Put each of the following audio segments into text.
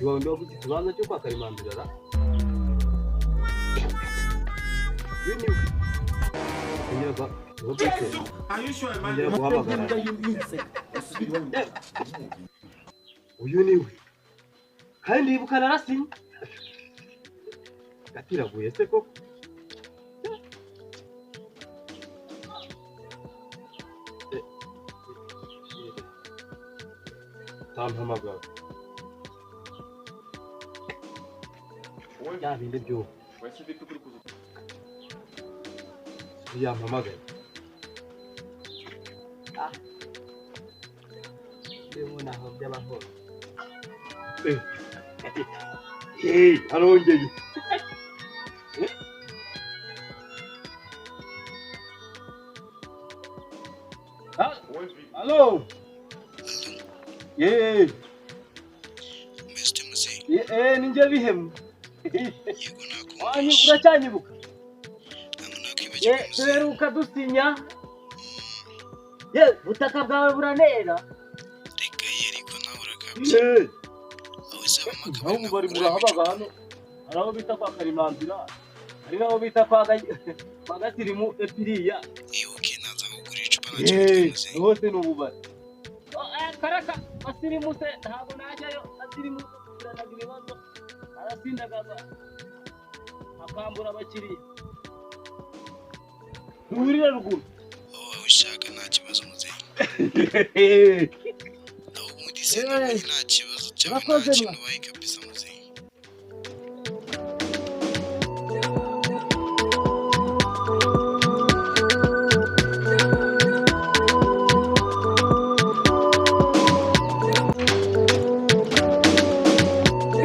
Iwawe ndio kukibanza cyo kwa Karimandira. Yini. Nyaba. Are you sure man? Uyu niwe. Kandi ibukana rasinye. Gatiraguye se koko. Tampamagara. Ya binde byo. Wese bito kuri kuzo. Ya mpamagara. Ndimo naho by'abaho. Arongeye. Hello. Yeah. Mr. Musi. Ninje bihemu. Yego nako. Wanyu uracyanyibuka? Nakwibagiwe. Tuheruka dusinya. Butaka bwawe buranera. Reka yeriko nawe urakabye. Aho bari murahabaga hano. Araho bita kwa Karimandira. Ari naho bita kwa Gatirimu Epiriya. Ibuke naza kugura icupa nacyo. Hose n'ububari. Karaka asirimu se ntabwo najyayo asirimu biranagira ibibazo. Arasindagaza. Akambura abakiriya. Nurira ruguru. Ushaka nta kibazo muzehe. Aho umudise nta kibazo cyangwa nta kintu wayi kabisa muzehe.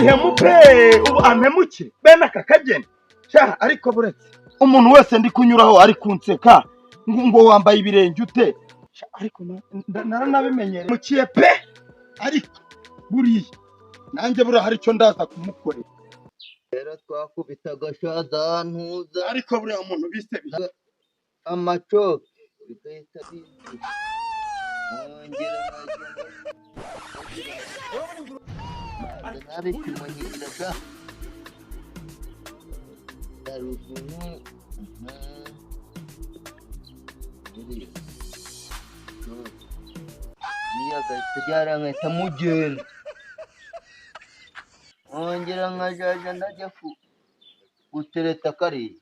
Hemupe ubu ampemuki bene akakageni sha ariko buretse umuntu wese ndi kunyuraho ari kunseka ngo wambaye ibirenge ute ariko naranabimenyere mukiye pe ariko buriye nanjye bura hari cyo ndaza kumukorera rero twakubitaga shada ntuza ariko buriya umuntu bise amaco bigahita nari kumunyira sha darugunu gahita nkahita mugenda nkongera nkajaja ndajya gutereta kariya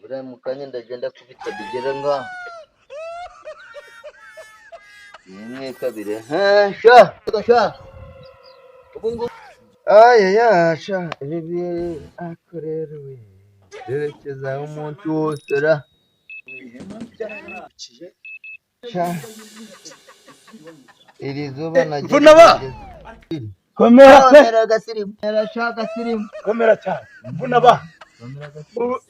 buriya mu kanya ndagenda kubita bigera ngaho rimwe kabiri sha ubungu sha ibi akorera we yerekeza umunsi wose ra sha iri zuba nagiye komera gasirimu yarashaka sirimu komera cyane mvuna ba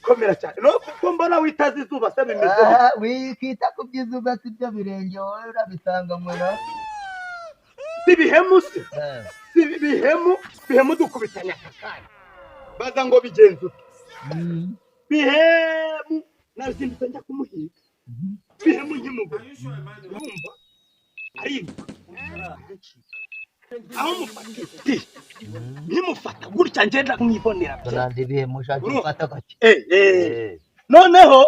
komera cyane no kuko mbona witaze izuba se bimeze wikita ku byizuba sibyo birenge wowe urabisanga mwera sibihemu se bihemu dukubitanya kakanya baza ngo bigenze ute bihemu nazindutse njya kumuhiga bihemu nkimugura urumva aribuka aho mufata nkimufata gutya ngenda mwibonera nandi bihemu ushaka gufata gake noneho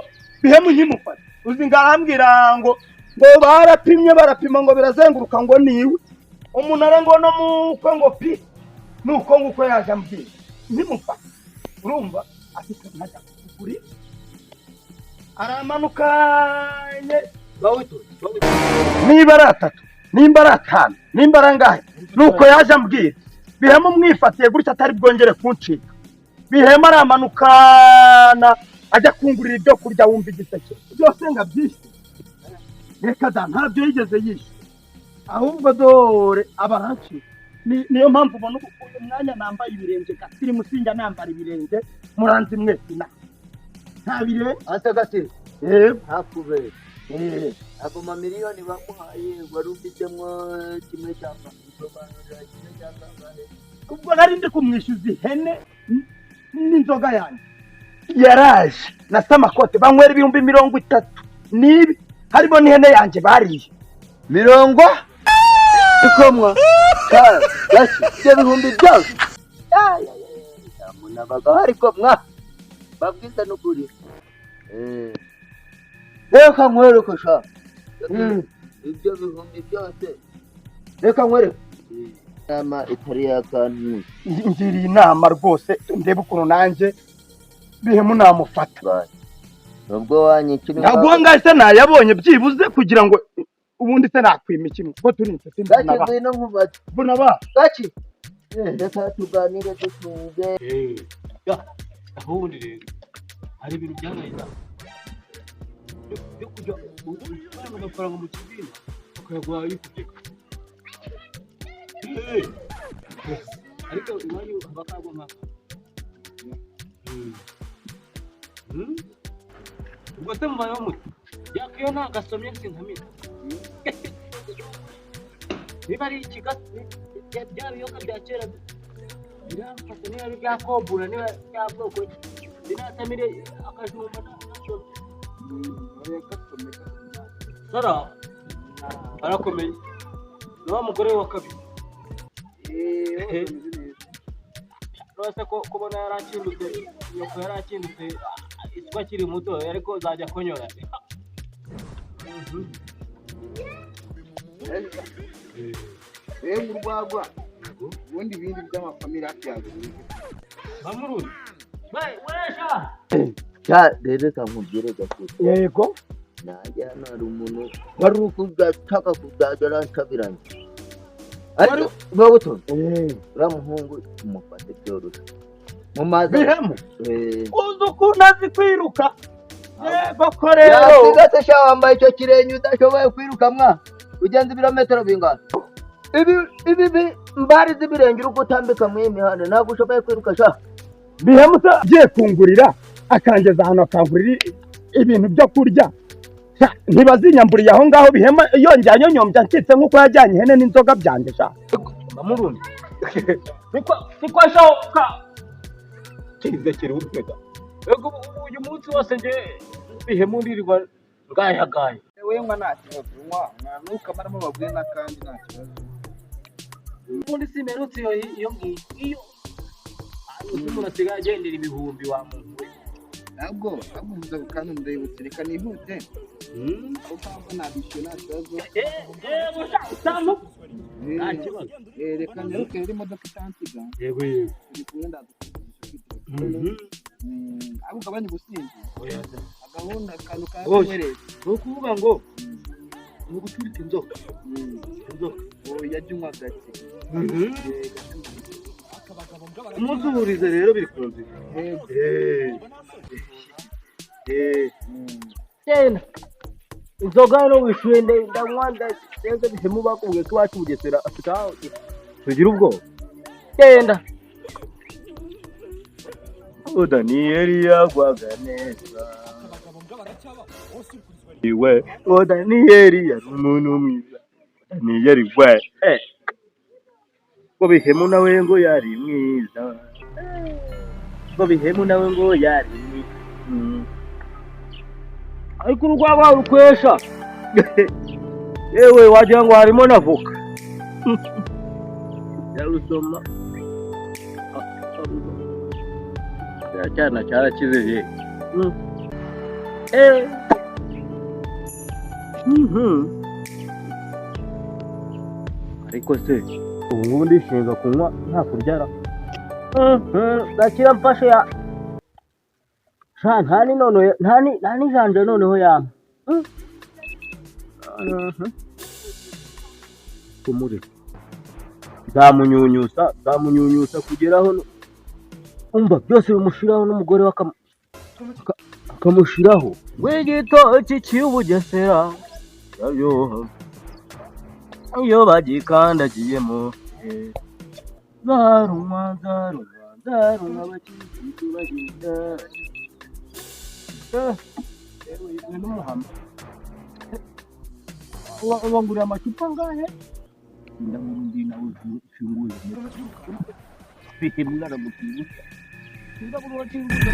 bihemu nkimufata uzi ngarambwira ngo barapima ngo birazenguruka ngo niwe umunara ngo no mukwe ngo pi nuko nguko yaje ambwira nkimufata urumva afite ntajya kugura aramanukanye niba ari atatu nimba ari atanu nimba ari angahe nuko yaje ambwira bihemu mwifatiye gutya atari bwongere kuncika bihemu aramanukana ajya kungurira ibyo kurya wumva igiseke byose ngabyishe reka da ntabyo yigeze yishe ahubwo dore abaranci niyo mpamvu ubona uyu mwanya nambaye ibirenge gasiri musinjya nambara ibirenge muranzi mwese nta birenge asa gasiri hakubera abo mamiliyoni bamuhaye wari ufitemo kimwe cyangwa ubwo nari ndi kumwishyuza ihene n'inzoga yanjye yaraje na samakote banywera 30 nibi harimo n'ihene yanjye bariye 30 ikomwa ibyo bihumbi byose yamunabaga ariko babwiza n'ukuri reka nkwereke sha ibyo bihumbi byose reka nkwereke inama itari yakantu ngiriye inama rwose ndebe ukuntu nanjye bihemu namufata nubwo wanyikina ntabwo ngahise nayabonye byibuze kugira ngo ubundi se nakwima ikintu kuko turi inshuti mbona ba gaki reka tuganire dutunge ubundi rero hari ibintu byabaye byo kujya gutanga amafaranga mu kibindi ukayaguha yikugeka ariko iwanyu bakagwa nkaka ubwo se mubayeho muti yakiyo ntagasomye sinkamira niba ari ikigasi bya biyoka bya kera biramfata niba ari byakobura niba byabwoko binatamire akajumba sara arakomeye ni wa mugore wa kabiri rwose ko kubona yarakindutse nyoko yarakindutse isuka akiri muto ariko zajya konyora rero urwagwa ubundi ibindi by'amafamili hafi yawe bamuruzi wesha rero kamubwire gakuru yego nanjye hano hari umuntu wari ukudashaka kuzajya aransabiranye ariko babuto uriya muhungu tumufate byoroshye mu mazi bihemu uzi ukuntu azi kwiruka yego ko rero yasigase sha wambaye icyo kirenge udashoboye kwiruka ugenza ibirometero bingana ibi mbari z'ibirenge uri gutambika mu imihanda ntabwo ushoboye kwiruka sha bihemu se agiye kungurira akangeza ahantu akangurira ibintu byo kurya ntibazinyamburiye aho ngaho bihema yongera nyonyombya ncitse nk'uko yajyanye ihene n'inzoga byanjye sha bamurundi niko ashoka kizekere urumega ego uyu munsi wose nge bihemu ndirirwa ngayagaye wewe nta kibazo nukamaramo babwiye n'akandi nta kibazo ubundi simerutse iyo ngiyo umuntu asigaye agendera ibihumbi wa muntu we ntabwo uvuze ko kandi ndayibutse reka nihute aho mpamvu nabishyuye nta kibazo utanu nta kibazo reka nyaruke rero imodoka itansiga yego turi kumwe abo ugabanya ubusinzi agahunda akantu kawemereza ni ukuvuga ngo ni uguturika inzoka yajya unywa gake umunsi uhurize rero biri ku nzira genda inzoga hano wishyuye ndanywa ndetse bihemu bakubwiye ko iwacu Bugesera tugira ubwoba genda Daniyeli yagwaga neza iwe Daniyeli yari umuntu mwiza Daniyeli we ngo bihemu nawe ngo yari mwiza ngo bihemu nawe ngo yari mwiza ariko urwagwa rukwesha yewe wagira ngo harimo na voka yarusoma cyana cyarakize ariko se ubu ngubu ndishinga kunywa nta kuryara ndakira mfashe ya nta n'ijanja noneho yampa kumureka zamunyunyusa kugeraho umva byose bimushiraho n'umugore we akamushiraho w'igitoki cy'Ubugesera yaryoha iyo bagikandagiyemo zarunywa bakirisitu bagenda rero izwi n'umuhama wanguriye amacupa angahe ndamurundi nawe ushinguye bihemwe aramutibutsa ndabura wakinguza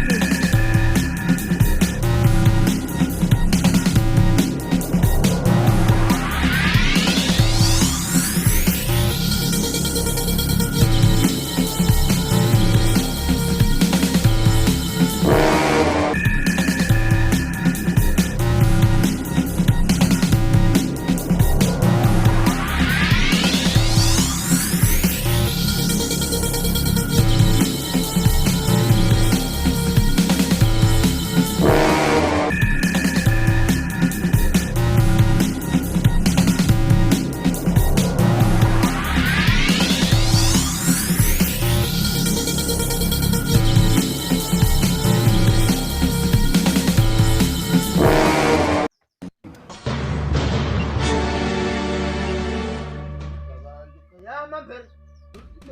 mbere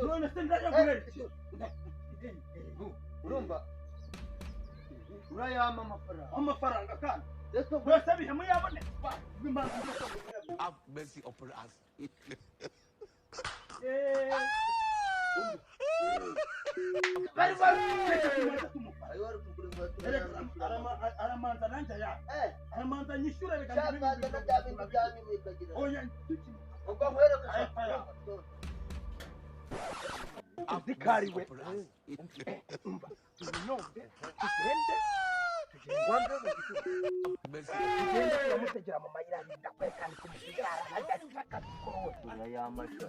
none se ndayaguhere urumva urayama amafaranga kandi reka wese bihemu yaboneka b'imanzi Have mercy upon us. bari bareka kumeza kumufara ayo wari kugura inkweto aramanza nanjye ya aramanza nyishyura shaka ndana byabindi byanyu bikagira oya ubwo nkwereka zikariwe umva tunyombe tugende wambe tugende turamutegera mu mayira arinda kwerekana kumusigara nagafaka tukorowe urayamasha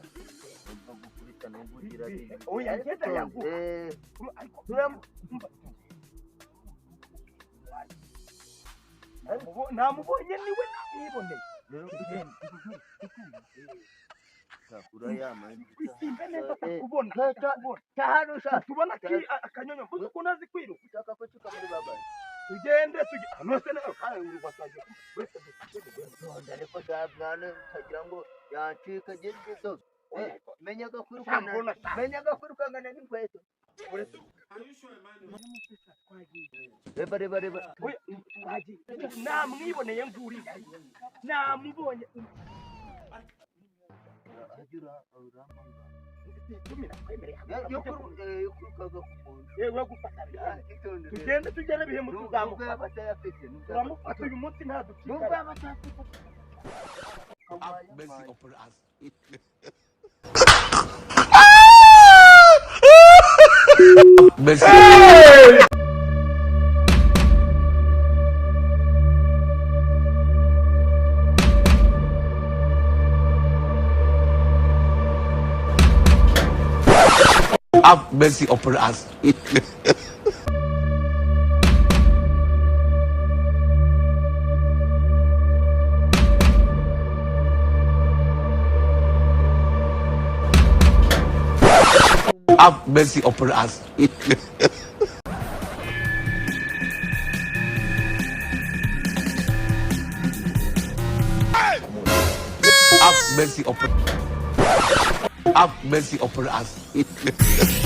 ubwo gukurikana ngugira oya ngenda yangu namubonye niwe namwiboneye urayama isimbe neza kubona cyahano ushaka tubona akanyonyo mbuze ukuntu azi kwiruka ushaka ko cyuka muri babaye tugende nose nawe kandi uri wasaje wese none ariko mwana utagira ngo yancika gito menyaga kwirukangana n'inkweto reba namwiboneye nguri namubonye tugende tugere bihemu tuzamuka turamufata uyu munsi ntadukika Have mercy upon us. Mercy. Have mercy upon us. Have mercy upon us. Have mercy upon. Have mercy upon us.